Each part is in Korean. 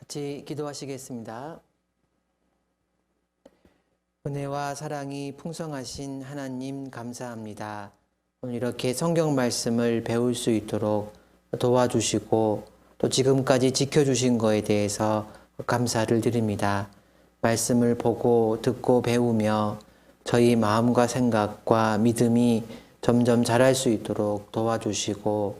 같이 기도하시겠습니다. 은혜와 사랑이 풍성하신 하나님 감사합니다. 오늘 이렇게 성경 말씀을 배울 수 있도록 도와주시고 또 지금까지 지켜주신 거에 대해서 감사를 드립니다. 말씀을 보고 듣고 배우며 저희 마음과 생각과 믿음이 점점 자랄 수 있도록 도와주시고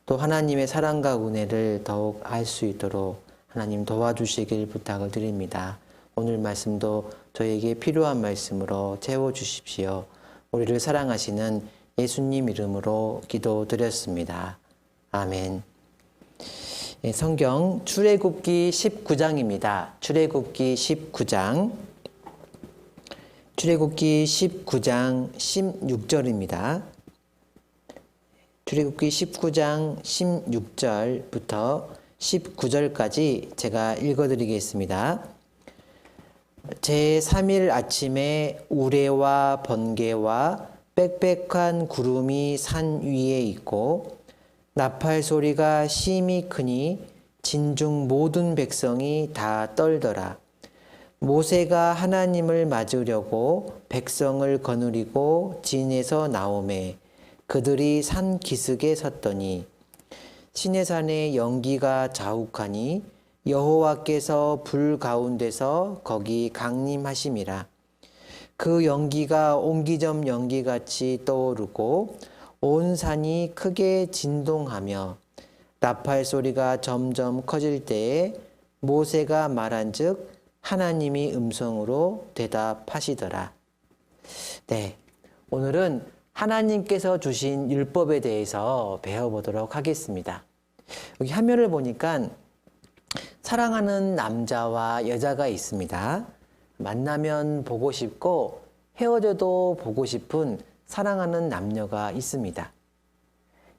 또 하나님의 사랑과 은혜를 더욱 알 수 있도록 하나님 도와주시길 부탁을 드립니다. 오늘 말씀도 저에게 필요한 말씀으로 채워주십시오. 우리를 사랑하시는 예수님 이름으로 기도드렸습니다. 아멘. 성경 출애굽기 19장입니다. 출애굽기 19장 16절입니다. 출애굽기 19장 16절부터 19절까지 제가 읽어드리겠습니다. 제3일 아침에 우레와 번개와 빽빽한 구름이 산 위에 있고 나팔 소리가 심히 크니 진중 모든 백성이 다 떨더라. 모세가 하나님을 맞으려고 백성을 거느리고 진에서 나오매 그들이 산 기슭에 섰더니 시내산에 연기가 자욱하니 여호와께서 불 가운데서 거기 강림하심이라. 그 연기가 옹기점 연기같이 떠오르고 온 산이 크게 진동하며 나팔 소리가 점점 커질 때에 모세가 말한즉 하나님이 음성으로 대답하시더라. 네, 오늘은 하나님께서 주신 율법에 대해서 배워보도록 하겠습니다. 여기 화면을 보니까 사랑하는 남자와 여자가 있습니다. 만나면 보고 싶고 헤어져도 보고 싶은 사랑하는 남녀가 있습니다.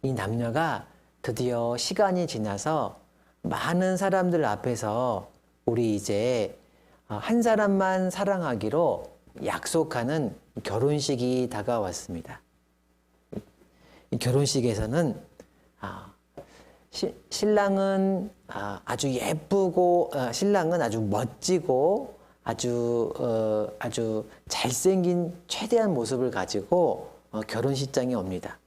이 남녀가 드디어 시간이 지나서 많은 사람들 앞에서 우리 이제 한 사람만 사랑하기로 약속하는 결혼식이 다가왔습니다. 이 결혼식에서는 신랑은 아주 예쁘고 신랑은 아주 멋지고 아주 잘생긴 최대한 모습을 가지고 결혼식장에 옵니다.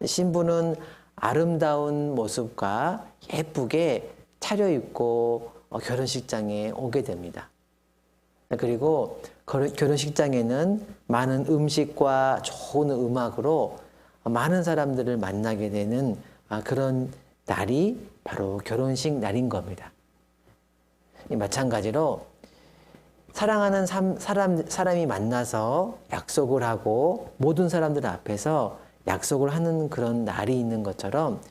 신부는 아름다운 모습과 예쁘게 차려입고 결혼식장에 오게 됩니다. 그리고 결혼식장에는 많은 음식과 좋은 음악으로 많은 사람들을 만나게 되는 그런 날이 바로 결혼식 날인 겁니다. 마찬가지로 사랑하는 사람이 만나서 약속을 하고 모든 사람들 앞에서 약속을 하는 그런 날이 있는 것처럼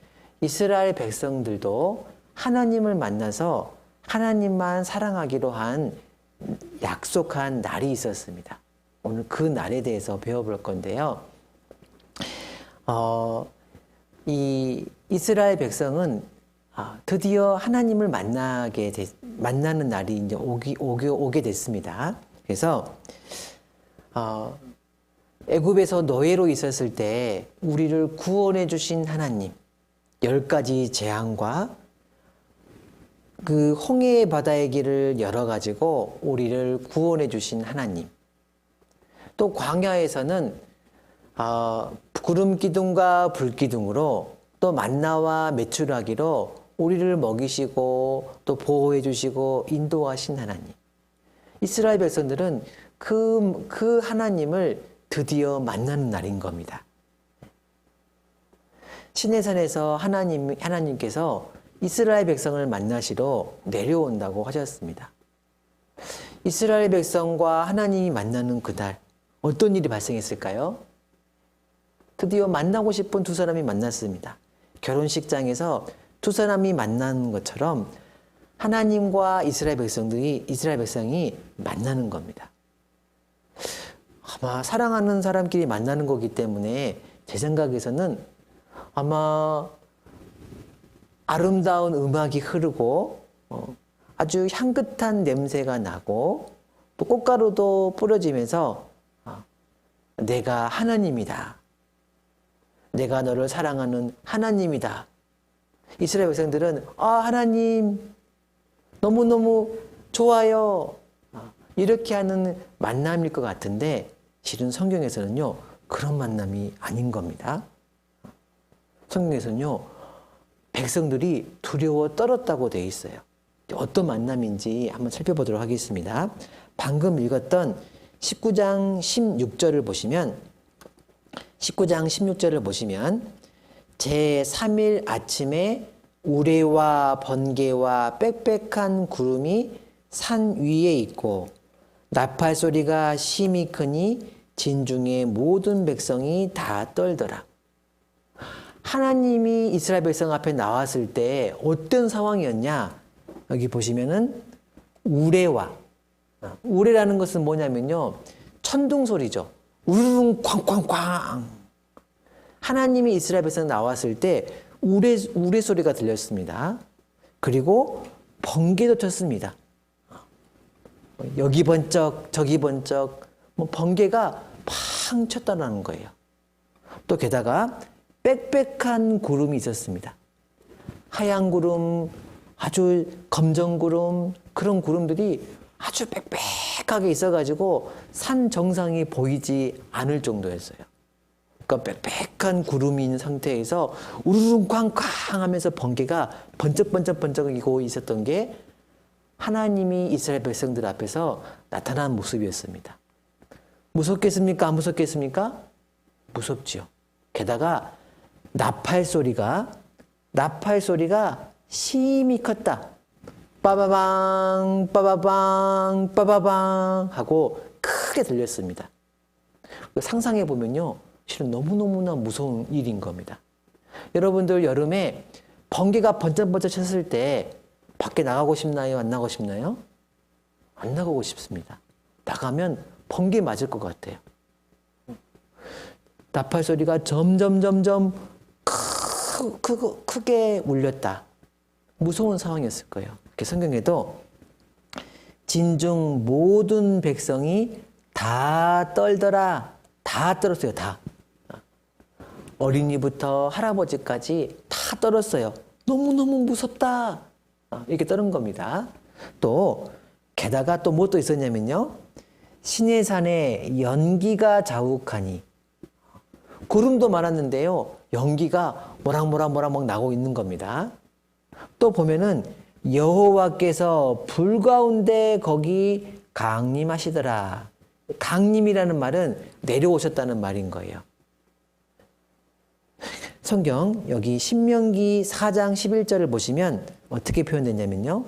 이스라엘 백성들도 하나님을 만나서 하나님만 사랑하기로 한 약속한 날이 있었습니다. 오늘 그 날에 대해서 배워볼 건데요. 이 이스라엘 백성은 드디어 하나님을 만나는 날이 이제 오게 됐습니다. 그래서 애굽에서 노예로 있었을 때 우리를 구원해 주신 하나님, 10가지 재앙과 그 홍해의 바다의 길을 열어가지고 우리를 구원해 주신 하나님, 또 광야에서는 구름 기둥과 불 기둥으로 또 만나와 메추라기로 우리를 먹이시고 또 보호해 주시고 인도하신 하나님. 이스라엘 백성들은 그 하나님을 드디어 만나는 날인 겁니다. 시내산에서 하나님께서 이스라엘 백성을 만나시러 내려온다고 하셨습니다. 이스라엘 백성과 하나님이 만나는 그날 어떤 일이 발생했을까요? 드디어 만나고 싶은 두 사람이 만났습니다. 결혼식장에서 두 사람이 만나는 것처럼 하나님과 이스라엘 백성이 만나는 겁니다. 아마 사랑하는 사람끼리 만나는 거기 때문에 제 생각에서는 아마 아름다운 음악이 흐르고 아주 향긋한 냄새가 나고 또 꽃가루도 뿌려지면서 내가 하나님이다. 내가 너를 사랑하는 하나님이다. 이스라엘 백성들은 하나님 너무너무 좋아요. 이렇게 하는 만남일 것 같은데 실은 성경에서는요, 그런 만남이 아닌 겁니다. 성경에서는요, 백성들이 두려워 떨었다고 되어 있어요. 어떤 만남인지 한번 살펴보도록 하겠습니다. 방금 읽었던 19장 16절을 보시면 제3일 아침에 우레와 번개와 빽빽한 구름이 산 위에 있고 나팔 소리가 심히 크니 진중의 모든 백성이 다 떨더라. 하나님이 이스라엘 백성 앞에 나왔을 때 어떤 상황이었냐? 여기 보시면은 우레라는 것은 뭐냐면요, 천둥 소리죠. 우르릉 쾅쾅쾅. 하나님이 이스라엘 백성 나왔을 때 우레 소리가 들렸습니다. 그리고 번개도 쳤습니다. 여기 번쩍 저기 번쩍 번개가 팡 쳤다는 거예요. 또 게다가 빽빽한 구름이 있었습니다. 하얀 구름, 아주 검정 구름, 그런 구름들이 아주 빽빽하게 있어가지고 산 정상이 보이지 않을 정도였어요. 그러니까 빽빽한 구름이 있는 상태에서 우르릉 쾅쾅 하면서 번개가 번쩍번쩍이고 있었던 게 하나님이 이스라엘 백성들 앞에서 나타난 모습이었습니다. 무섭겠습니까? 안 무섭겠습니까? 무섭지요. 게다가 나팔 소리가 심히 컸다. 빠바방 빠바방 빠바방 하고 크게 들렸습니다. 상상해 보면요, 실은 너무너무나 무서운 일인 겁니다. 여러분들 여름에 번개가 번쩍번쩍 쳤을 때 밖에 나가고 싶나요? 안 나가고 싶나요? 안 나가고 싶습니다. 나가면 번개 맞을 것 같아요. 나팔 소리가 점점 크게 울렸다. 무서운 상황이었을 거예요. 이렇게 성경에도 진중 모든 백성이 다 떨더라. 다 떨었어요. 다. 어린이부터 할아버지까지 다 떨었어요. 너무너무 무섭다. 이렇게 떠는 겁니다. 또 게다가 또 뭐 또 있었냐면요, 시내산에 연기가 자욱하니, 구름도 많았는데요, 연기가 모락모락 나고 있는 겁니다. 또 보면은 여호와께서 불 가운데 거기 강림하시더라. 강림이라는 말은 내려오셨다는 말인 거예요. 성경 여기 신명기 4장 11절을 보시면 어떻게 표현되냐면요,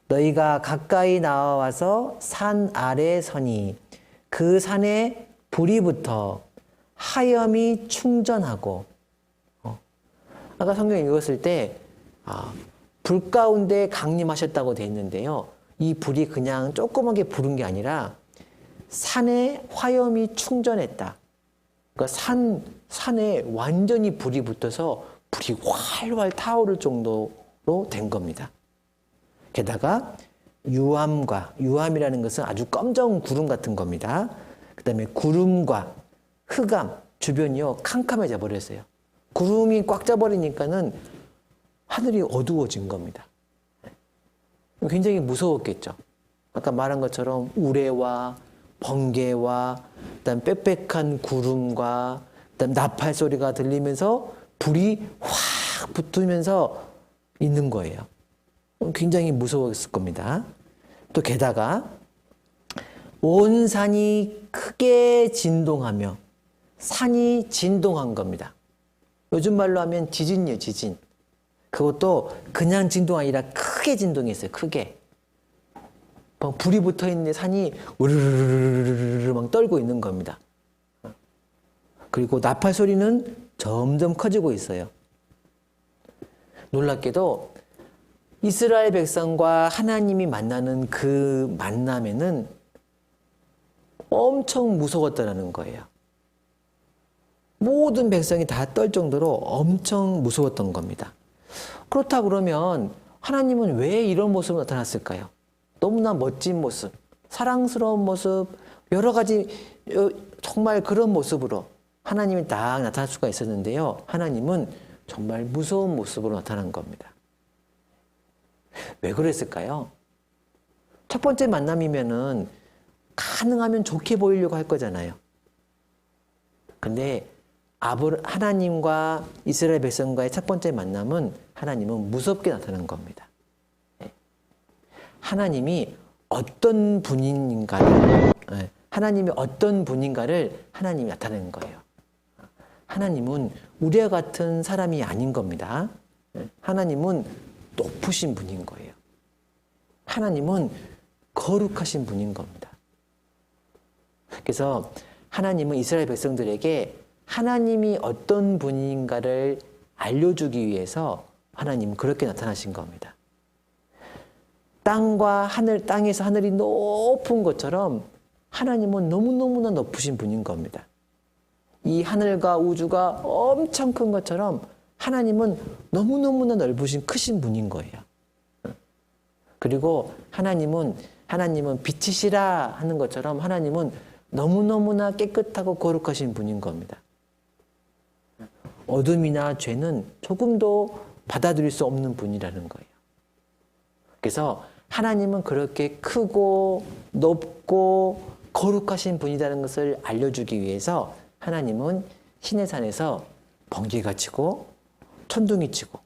너희가 가까이 나와서 산 아래 서니 그 산에 불이 붙어 하염이 충전하고. 아까 성경 읽었을 때 불 가운데 강림하셨다고 되어 있는데요, 이 불이 그냥 조그맣게 부른 게 아니라 산에 화염이 충전했다. 그러니까 산에 완전히 불이 붙어서 불이 활활 타오를 정도로 된 겁니다. 게다가 유암이라는 것은 아주 검정 구름 같은 겁니다. 그 다음에 구름과 흑암, 주변이요 캄캄해져 버렸어요. 구름이 꽉 짜버리니까는 하늘이 어두워진 겁니다. 굉장히 무서웠겠죠. 아까 말한 것처럼 우레와 번개와 그다음 빽빽한 구름과 그다음 나팔 소리가 들리면서 불이 확 붙으면서 있는 거예요. 굉장히 무서웠을 겁니다. 또 게다가 온 산이 크게 진동하며, 산이 진동한 겁니다. 요즘 말로 하면 지진이에요, 지진. 그것도 그냥 진동이 아니라 크게 진동했어요, 크게. 불이 붙어 있는 산이 우르르르르르 막 떨고 있는 겁니다. 그리고 나팔 소리는 점점 커지고 있어요. 놀랍게도 이스라엘 백성과 하나님이 만나는 그 만남에는 엄청 무서웠다는 거예요. 모든 백성이 다 떨 정도로 엄청 무서웠던 겁니다. 그렇다 그러면 하나님은 왜 이런 모습으로 나타났을까요? 너무나 멋진 모습, 사랑스러운 모습, 여러 가지 정말 그런 모습으로 하나님이 딱 나타날 수가 있었는데요, 하나님은 정말 무서운 모습으로 나타난 겁니다. 왜 그랬을까요? 첫 번째 만남이면은 가능하면 좋게 보이려고 할 거잖아요. 근데 하나님과 이스라엘 백성과의 첫 번째 만남은 하나님은 무섭게 나타난 겁니다. 하나님이 어떤 분인가를, 하나님이 어떤 분인가를 하나님이 나타내는 거예요. 하나님은 우리와 같은 사람이 아닌 겁니다. 하나님은 높으신 분인 거예요. 하나님은 거룩하신 분인 겁니다. 그래서 하나님은 이스라엘 백성들에게 하나님이 어떤 분인가를 알려주기 위해서 하나님은 그렇게 나타나신 겁니다. 땅에서 하늘이 높은 것처럼 하나님은 너무너무나 높으신 분인 겁니다. 이 하늘과 우주가 엄청 큰 것처럼 하나님은 너무너무나 넓으신 크신 분인 거예요. 그리고 하나님은 빛이시라 하는 것처럼 하나님은 너무너무나 깨끗하고 거룩하신 분인 겁니다. 어둠이나 죄는 조금도 받아들일 수 없는 분이라는 거예요. 그래서 하나님은 그렇게 크고 높고 거룩하신 분이라는 것을 알려주기 위해서 하나님은 시내산에서 번개가 치고 천둥이 치고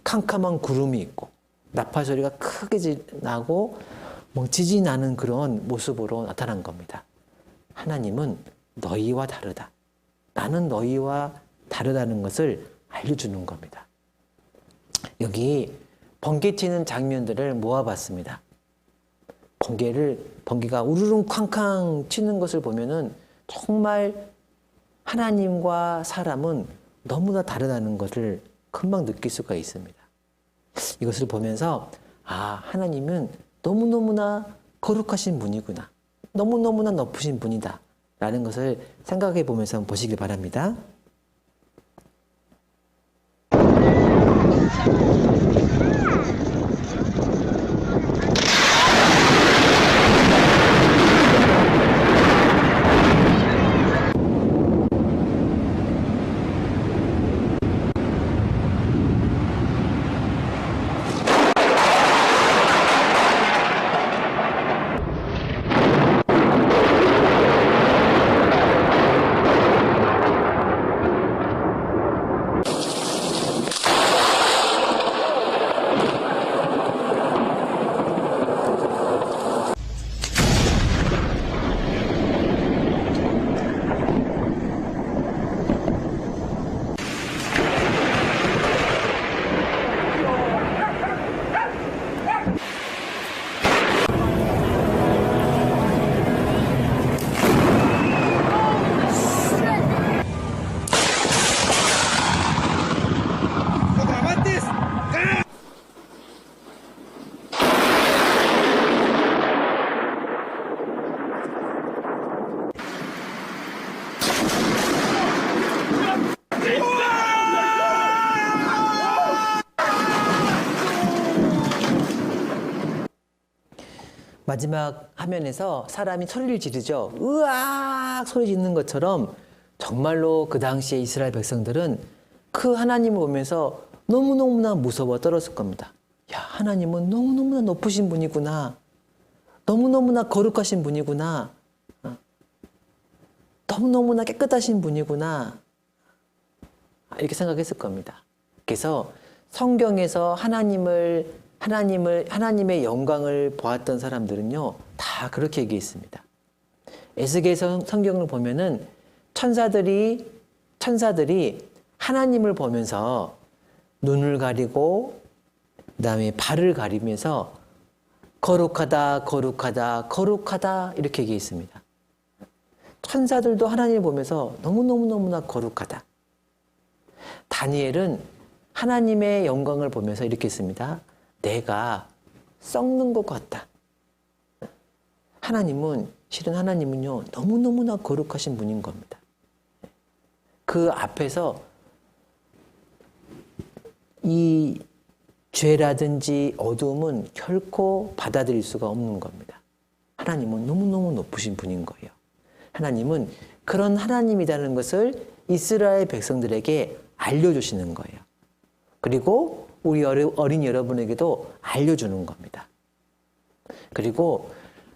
캄캄한 구름이 있고 나팔 소리가 크게 나고 멍치지 나는 그런 모습으로 나타난 겁니다. 하나님은 너희와 다르다. 나는 너희와 다르다는 것을 알려주는 겁니다. 여기 번개치는 장면들을 모아봤습니다. 번개가 우르릉 쾅쾅 치는 것을 보면은 정말 하나님과 사람은 너무나 다르다는 것을 금방 느낄 수가 있습니다. 이것을 보면서 하나님은 너무너무나 거룩하신 분이구나. 너무너무나 높으신 분이다. 라는 것을 생각해 보면서 한번 보시길 바랍니다. 마지막 화면에서 사람이 소리를 지르죠. 으악 소리 짓는 것처럼 정말로 그 당시에 이스라엘 백성들은 그 하나님을 보면서 너무너무나 무서워 떨었을 겁니다. 야, 하나님은 너무너무나 높으신 분이구나. 너무너무나 거룩하신 분이구나. 너무너무나 깨끗하신 분이구나. 이렇게 생각했을 겁니다. 그래서 성경에서 하나님의 영광을 보았던 사람들은요, 다 그렇게 얘기했습니다. 에스겔서 성경을 보면은 천사들이 하나님을 보면서 눈을 가리고 그다음에 발을 가리면서 거룩하다, 거룩하다, 거룩하다 이렇게 얘기했습니다. 천사들도 하나님을 보면서 너무너무너무나 거룩하다. 다니엘은 하나님의 영광을 보면서 이렇게 했습니다. 내가 썩는 것 같다. 실은 하나님은요, 너무너무나 거룩하신 분인 겁니다. 그 앞에서 이 죄라든지 어두움은 결코 받아들일 수가 없는 겁니다. 하나님은 너무너무 높으신 분인 거예요. 하나님은 그런 하나님이라는 것을 이스라엘 백성들에게 알려주시는 거예요. 그리고 우리 어린 여러분에게도 알려주는 겁니다. 그리고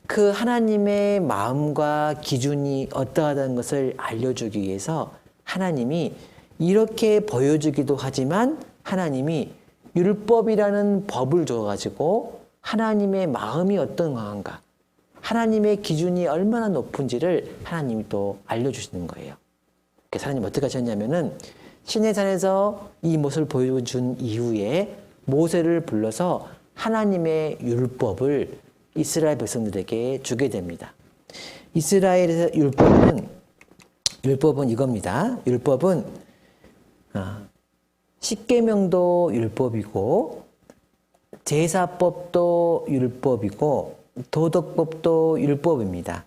그 하나님의 마음과 기준이 어떠하다는 것을 알려주기 위해서 하나님이 이렇게 보여주기도 하지만 하나님이 율법이라는 법을 줘가지고 하나님의 마음이 어떤가, 하나님의 기준이 얼마나 높은지를 하나님이 또 알려주시는 거예요. 그래서 하나님 어떻게 하셨냐면은 시내산에서 이 모습을 보여준 이후에 모세를 불러서 하나님의 율법을 이스라엘 백성들에게 주게 됩니다. 이스라엘의 율법은 이겁니다. 율법은 십계명도 율법이고 제사법도 율법이고 도덕법도 율법입니다.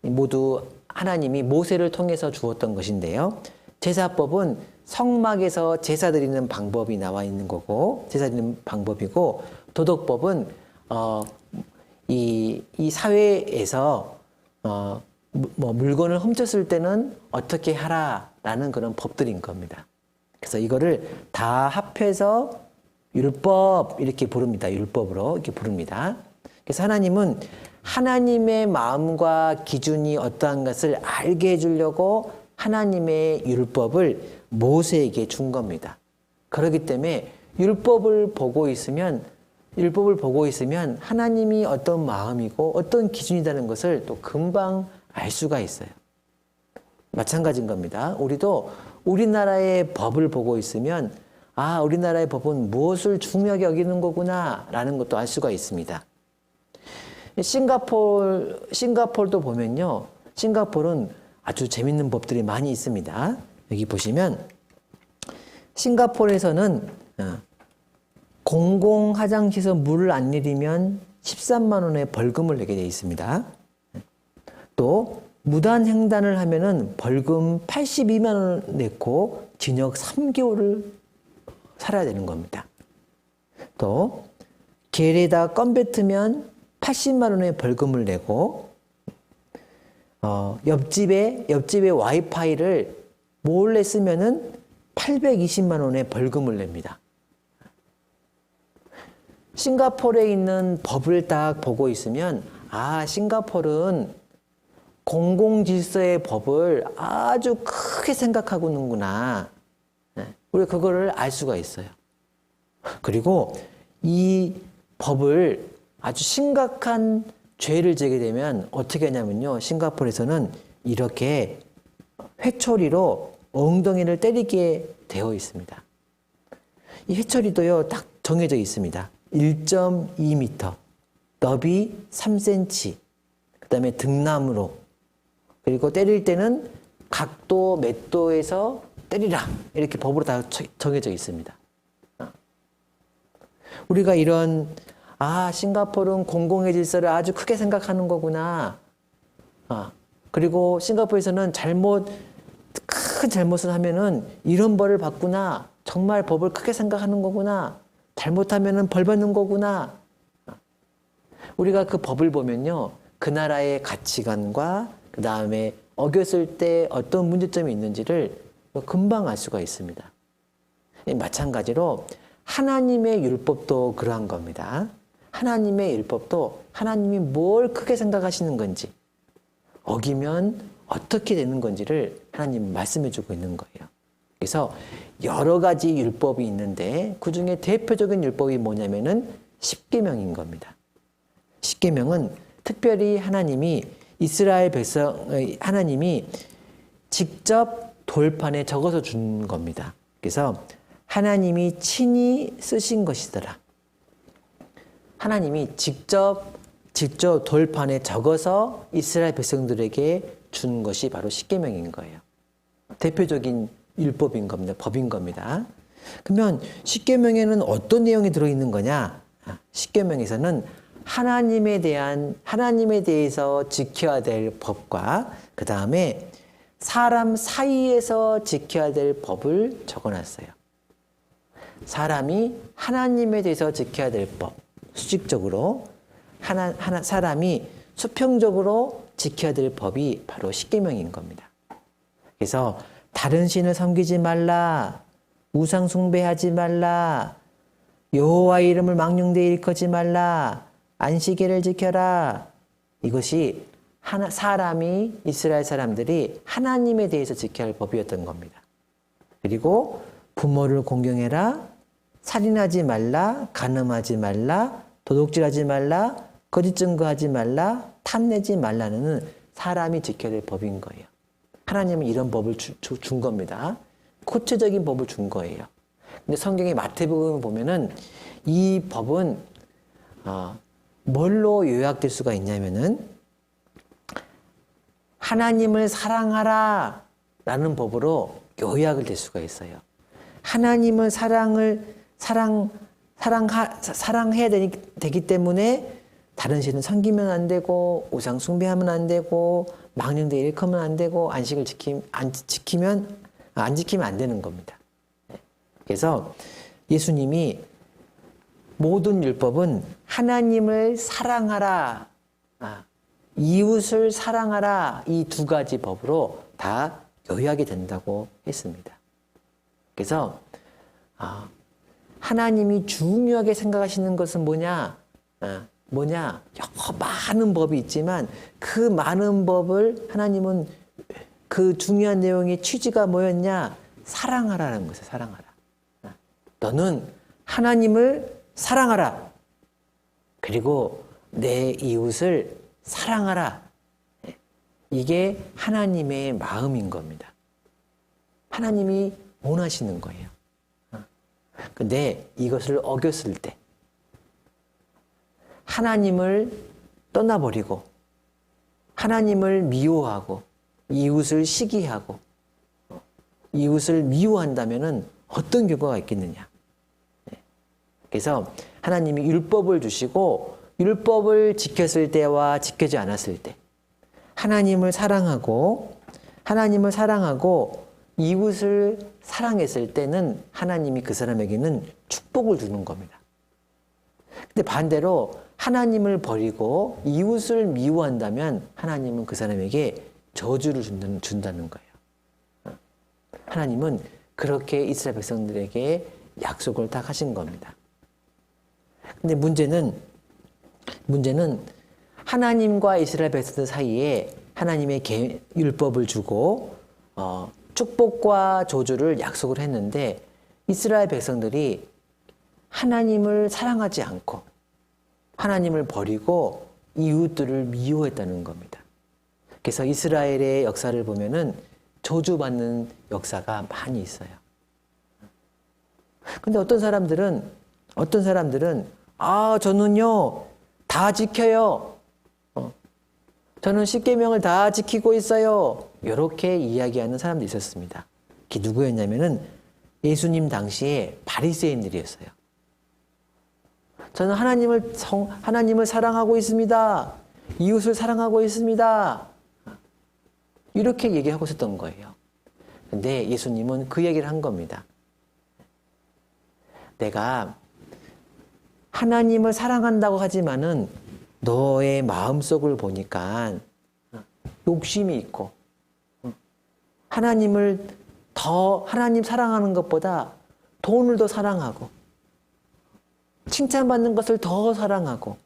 모두 하나님이 모세를 통해서 주었던 것인데요. 제사법은 성막에서 제사 드리는 방법이 나와 있는 거고, 제사 드리는 방법이고, 도덕법은 이 사회에서 물건을 훔쳤을 때는 어떻게 하라라는 그런 법들인 겁니다. 그래서 이거를 다 합해서 율법 이렇게 부릅니다. 율법으로 이렇게 부릅니다. 그래서 하나님은 하나님의 마음과 기준이 어떠한 것을 알게 해주려고 하나님의 율법을 모세에게 준 겁니다. 그렇기 때문에 율법을 보고 있으면 하나님이 어떤 마음이고 어떤 기준이라는 것을 또 금방 알 수가 있어요. 마찬가지인 겁니다. 우리도 우리나라의 법을 보고 있으면 우리나라의 법은 무엇을 중요하게 여기는 거구나 라는 것도 알 수가 있습니다. 싱가포르도 보면요. 싱가포르는 아주 재밌는 법들이 많이 있습니다. 여기 보시면 싱가포르에서는 공공 화장실에서 물을 안 내리면 13만 원의 벌금을 내게 되어 있습니다. 또 무단 횡단을 하면은 벌금 82만 원을 내고 징역 3개월을 살아야 되는 겁니다. 또 길에다 껌 뱉으면 80만 원의 벌금을 내고 옆집에 와이파이를 몰래 쓰면은 820만 원의 벌금을 냅니다. 싱가포르에 있는 법을 딱 보고 있으면 싱가포르는 공공질서의 법을 아주 크게 생각하고 있는구나. 우리가 그거를 알 수가 있어요. 그리고 이 법을 아주 심각한 죄를 지게 되면 어떻게 하냐면요. 싱가포르에서는 이렇게 회초리로 엉덩이를 때리게 되어 있습니다. 이 회초리도요, 딱 정해져 있습니다. 1.2m, 너비 3cm, 그 다음에 등나무로, 그리고 때릴 때는 각도 몇 도에서 때리라. 이렇게 법으로 다 정해져 있습니다. 우리가 이런, 싱가포르는 공공의 질서를 아주 크게 생각하는 거구나. 그리고 싱가포르에서는 큰 잘못을 하면은 이런 벌을 받구나. 정말 법을 크게 생각하는 거구나. 잘못하면은 벌 받는 거구나. 우리가 그 법을 보면요. 그 나라의 가치관과 그 다음에 어겼을 때 어떤 문제점이 있는지를 금방 알 수가 있습니다. 마찬가지로 하나님의 율법도 그러한 겁니다. 하나님의 율법도 하나님이 뭘 크게 생각하시는 건지, 어기면 어떻게 되는 건지를 하나님 말씀해 주고 있는 거예요. 그래서 여러 가지 율법이 있는데 그 중에 대표적인 율법이 뭐냐면은 십계명인 겁니다. 십계명은 특별히 하나님이 이스라엘 하나님이 직접 돌판에 적어서 준 겁니다. 그래서 하나님이 친히 쓰신 것이더라. 하나님이 직접 돌판에 적어서 이스라엘 백성들에게 준 것이 바로 십계명인 거예요. 대표적인 율법인 겁니다. 법인 겁니다. 그러면 십계명에는 어떤 내용이 들어있는 거냐? 십계명에서는 하나님에 대해서 지켜야 될 법과 그 다음에 사람 사이에서 지켜야 될 법을 적어놨어요. 사람이 하나님에 대해서 지켜야 될 법, 수직적으로 사람이 수평적으로 지켜야 될 법이 바로 십계명인 겁니다. 그래서 다른 신을 섬기지 말라, 우상 숭배하지 말라, 여호와 이름을 망령되이 일컫지 말라, 안식일을 지켜라. 이것이 사람이 이스라엘 사람들이 하나님에 대해서 지켜야 할 법이었던 겁니다. 그리고 부모를 공경해라. 살인하지 말라. 간음하지 말라. 도둑질하지 말라. 거짓 증거하지 말라. 탐내지 말라는 사람이 지켜야 될 법인 거예요. 하나님은 이런 법을 준 겁니다. 구체적인 법을 준 거예요. 근데 성경의 마태복음 보면은 이 법은 뭘로 요약될 수가 있냐면은 하나님을 사랑하라 라는 법으로 요약을 될 수가 있어요. 하나님을 사랑해야 되기 때문에 다른 신은 섬기면 안 되고 우상 숭배하면 안 되고 망령되 일컫으면 안 되고 안식을 안 지키면 안 되는 겁니다. 그래서 예수님이 모든 율법은 하나님을 사랑하라, 이웃을 사랑하라 이 두 가지 법으로 다 요약이 된다고 했습니다. 그래서 하나님이 중요하게 생각하시는 것은 뭐냐? 많은 법이 있지만 그 많은 법을 하나님은 그 중요한 내용의 취지가 뭐였냐? 사랑하라는 것이에요. 사랑하라. 너는 하나님을 사랑하라. 그리고 내 이웃을 사랑하라. 이게 하나님의 마음인 겁니다. 하나님이 원하시는 거예요. 근데 이것을 어겼을 때 하나님을 떠나버리고 하나님을 미워하고 이웃을 시기하고 이웃을 미워한다면 어떤 결과가 있겠느냐. 그래서 하나님이 율법을 주시고 율법을 지켰을 때와 지키지 않았을 때 하나님을 사랑하고 이웃을 사랑했을 때는 하나님이 그 사람에게는 축복을 주는 겁니다. 근데 반대로 하나님을 버리고 이웃을 미워한다면 하나님은 그 사람에게 저주를 준다는 거예요. 하나님은 그렇게 이스라엘 백성들에게 약속을 딱 하신 겁니다. 근데 문제는 하나님과 이스라엘 백성들 사이에 하나님의 율법을 주고 축복과 저주를 약속을 했는데 이스라엘 백성들이 하나님을 사랑하지 않고 하나님을 버리고 이웃들을 미워했다는 겁니다. 그래서 이스라엘의 역사를 보면은 저주받는 역사가 많이 있어요. 근데 어떤 사람들은 저는요 다 지켜요. 저는 십계명을 다 지키고 있어요. 이렇게 이야기하는 사람도 있었습니다. 그게 누구였냐면은 예수님 당시에 바리새인들이었어요. 저는 하나님을 사랑하고 있습니다. 이웃을 사랑하고 있습니다. 이렇게 얘기하고 있었던 거예요. 근데 예수님은 그 얘기를 한 겁니다. 내가 하나님을 사랑한다고 하지만은 너의 마음속을 보니까 욕심이 있고 하나님 사랑하는 것보다 돈을 더 사랑하고 칭찬받는 것을 더 사랑하고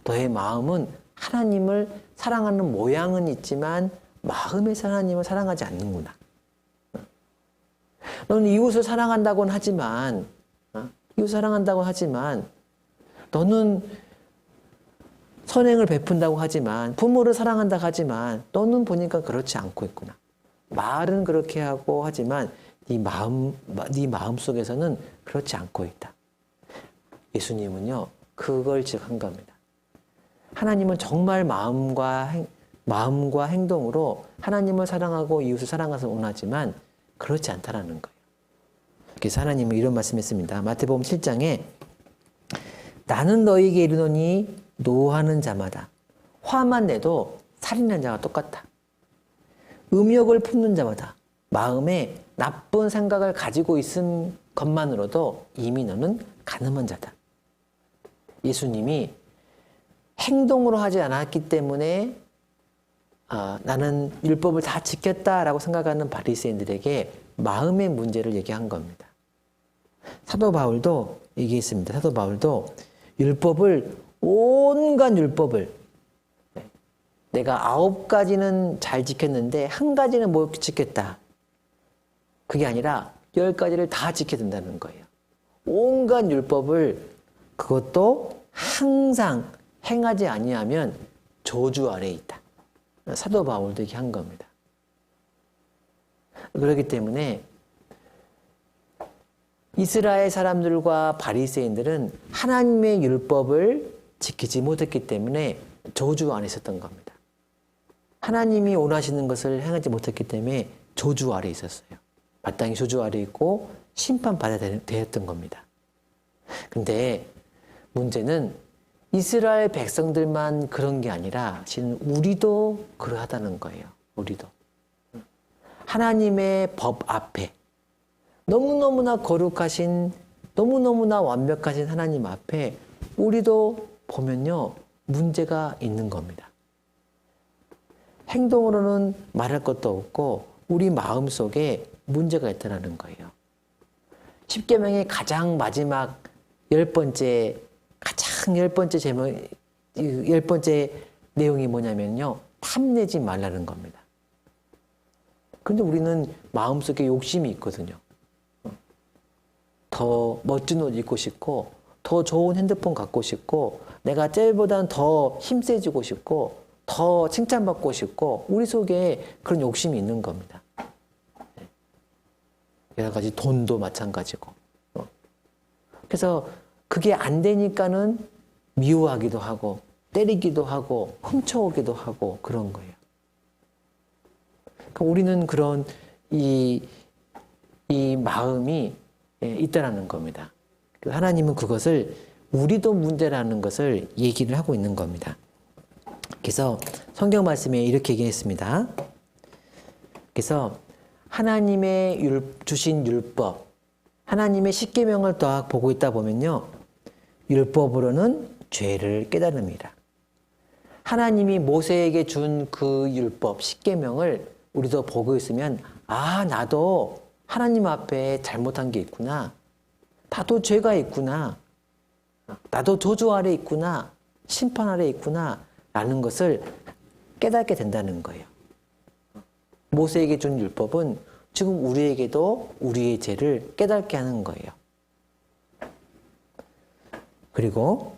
너의 마음은 하나님을 사랑하는 모양은 있지만 마음에서 하나님을 사랑하지 않는구나. 너는 이웃을 사랑한다고는 하지만 너는 선행을 베푼다고 하지만 부모를 사랑한다고 하지만 너는 보니까 그렇지 않고 있구나. 말은 그렇게 하고 하지만 네 마음 속에서는 그렇지 않고 있다. 예수님은요 그걸 지적한 겁니다. 하나님은 정말 마음과 행동으로 하나님을 사랑하고 이웃을 사랑하서 원하지만 그렇지 않다라는 거예요. 그래서 하나님은 이런 말씀했습니다. 마태복음 7장에 나는 너희에게 이르노니 노하는 자마다 화만 내도 살인한 자와 똑같다. 음욕을 품는 자마다 마음에 나쁜 생각을 가지고 있은 것만으로도 이미 너는 가늠한 자다. 예수님이 행동으로 하지 않았기 때문에 나는 율법을 다 지켰다라고 생각하는 바리새인들에게 마음의 문제를 얘기한 겁니다. 사도 바울도 얘기했습니다. 사도 바울도 율법을 온갖 율법을 내가 9가지는 잘 지켰는데 1가지는 못 지켰다. 그게 아니라 10가지를 다 지켜야 된다는 거예요. 온갖 율법을 그것도 항상 행하지 아니하면 저주 아래에 있다. 사도 바울도 이렇게 한 겁니다. 그렇기 때문에 이스라엘 사람들과 바리새인들은 하나님의 율법을 지키지 못했기 때문에 저주 안에 있었던 겁니다. 하나님이 원하시는 것을 행하지 못했기 때문에 저주 아래 있었어요. 마땅히 저주 아래 있고 심판받아야 되었던 겁니다. 근데 문제는 이스라엘 백성들만 그런 게 아니라 실은 우리도 그러하다는 거예요. 우리도. 하나님의 법 앞에 너무너무나 거룩하신 너무너무나 완벽하신 하나님 앞에 우리도 보면요. 문제가 있는 겁니다. 행동으로는 말할 것도 없고 우리 마음속에 문제가 있다는 거예요. 십계명의 가장 마지막 10번째 제목, 10번째 내용이 뭐냐면요. 탐내지 말라는 겁니다. 그런데 우리는 마음속에 욕심이 있거든요. 더 멋진 옷 입고 싶고 더 좋은 핸드폰 갖고 싶고 내가 쟤보다는 더 힘세지고 싶고 더 칭찬받고 싶고 우리 속에 그런 욕심이 있는 겁니다. 여러 가지 돈도 마찬가지고. 그래서 그게 안 되니까는 미워하기도 하고 때리기도 하고 훔쳐오기도 하고 그런 거예요. 그러니까 우리는 그런 이 마음이 있다라는 겁니다. 하나님은 그것을 우리도 문제라는 것을 얘기를 하고 있는 겁니다. 그래서 성경 말씀에 이렇게 얘기했습니다. 그래서 하나님의 주신 율법, 하나님의 십계명을 딱 보고 있다 보면요. 율법으로는 죄를 깨달음이라. 하나님이 모세에게 준 그 율법, 십계명을 우리도 보고 있으면 아, 나도 하나님 앞에 잘못한 게 있구나. 나도 죄가 있구나. 나도 저주 아래 있구나. 심판 아래 있구나. 라는 것을 깨닫게 된다는 거예요. 모세에게 준 율법은 지금 우리에게도 우리의 죄를 깨닫게 하는 거예요. 그리고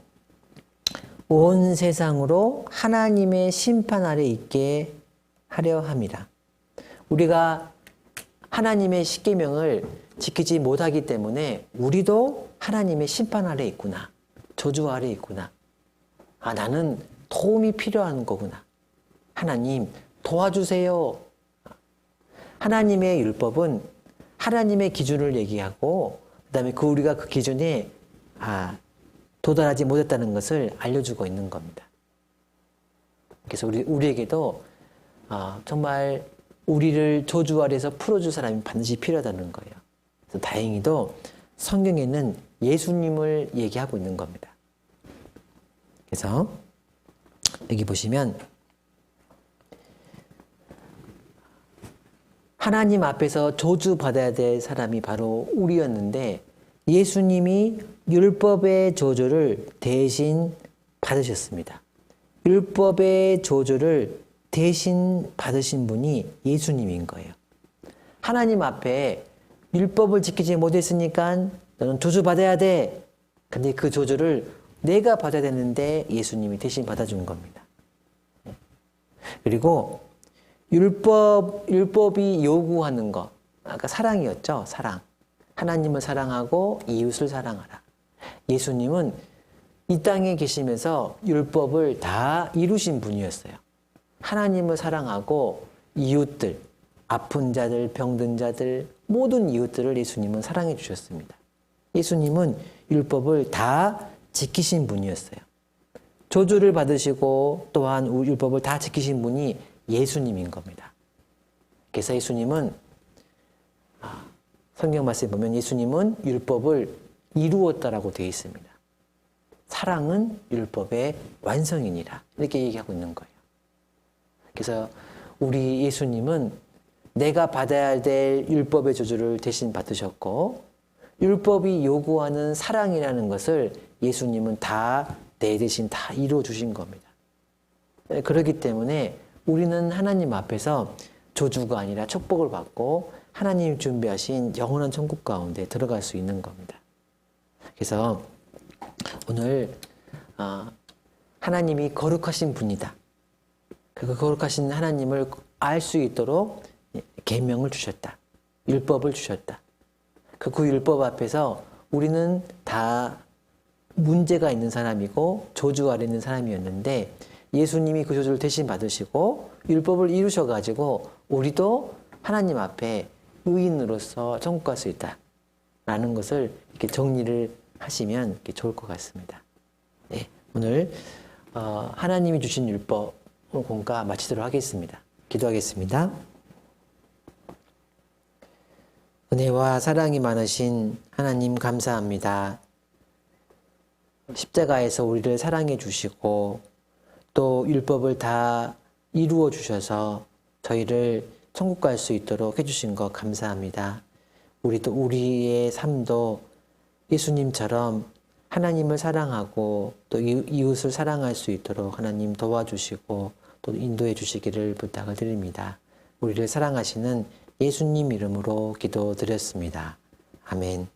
온 세상으로 하나님의 심판 아래 있게 하려 함이라. 우리가 하나님의 십계명을 지키지 못하기 때문에 우리도 하나님의 심판 아래 있구나. 저주 아래 있구나. 아, 나는 도움이 필요한 거구나. 하나님 도와주세요. 하나님의 율법은 하나님의 기준을 얘기하고 그다음에 우리가 그 기준에 도달하지 못했다는 것을 알려주고 있는 겁니다. 그래서 우리에게도 정말 우리를 저주 아래에서 풀어줄 사람이 반드시 필요하다는 거예요. 그래서 다행히도 성경에는 예수님을 얘기하고 있는 겁니다. 그래서 여기 보시면 하나님 앞에서 저주받아야 될 사람이 바로 우리였는데 예수님이 율법의 저주를 대신 받으셨습니다. 율법의 저주를 대신 받으신 분이 예수님인 거예요. 하나님 앞에 율법을 지키지 못했으니까 너는 저주받아야 돼. 근데 그 저주를 내가 받아야 되는데 예수님이 대신 받아준 겁니다. 그리고 율법이 요구하는 것, 아까 사랑이었죠. 사랑. 하나님을 사랑하고 이웃을 사랑하라. 예수님은 이 땅에 계시면서 율법을 다 이루신 분이었어요. 하나님을 사랑하고 이웃들, 아픈 자들, 병든 자들, 모든 이웃들을 예수님은 사랑해 주셨습니다. 예수님은 율법을 다 지키신 분이었어요. 저주를 받으시고 또한 율법을 다 지키신 분이 예수님인 겁니다. 그래서 예수님은 성경 말씀에 보면 예수님은 율법을 이루었다라고 되어 있습니다. 사랑은 율법의 완성이니라 이렇게 얘기하고 있는 거예요. 그래서 우리 예수님은 내가 받아야 될 율법의 저주를 대신 받으셨고 율법이 요구하는 사랑이라는 것을 예수님은 다 내 대신 다 이루어 주신 겁니다. 그렇기 때문에 우리는 하나님 앞에서 저주가 아니라 축복을 받고 하나님이 준비하신 영원한 천국 가운데 들어갈 수 있는 겁니다. 그래서 오늘 하나님이 거룩하신 분이다. 그 거룩하신 하나님을 알 수 있도록 계명을 주셨다. 율법을 주셨다. 그 율법 앞에서 우리는 다 문제가 있는 사람이고 저주 아래 있는 사람이었는데 예수님이 그 저주를 대신 받으시고 율법을 이루셔가지고 우리도 하나님 앞에 의인으로서 천국 갈 수 있다. 라는 것을 이렇게 정리를 하시면 이렇게 좋을 것 같습니다. 네, 오늘 하나님이 주신 율법 공과 마치도록 하겠습니다. 기도하겠습니다. 은혜와 사랑이 많으신 하나님 감사합니다. 십자가에서 우리를 사랑해 주시고 또 율법을 다 이루어 주셔서 저희를 천국 갈 수 있도록 해주신 것 감사합니다. 우리도 우리의 삶도 예수님처럼 하나님을 사랑하고 또 이웃을 사랑할 수 있도록 하나님 도와주시고 또 인도해 주시기를 부탁을 드립니다. 우리를 사랑하시는 예수님 이름으로 기도드렸습니다. 아멘.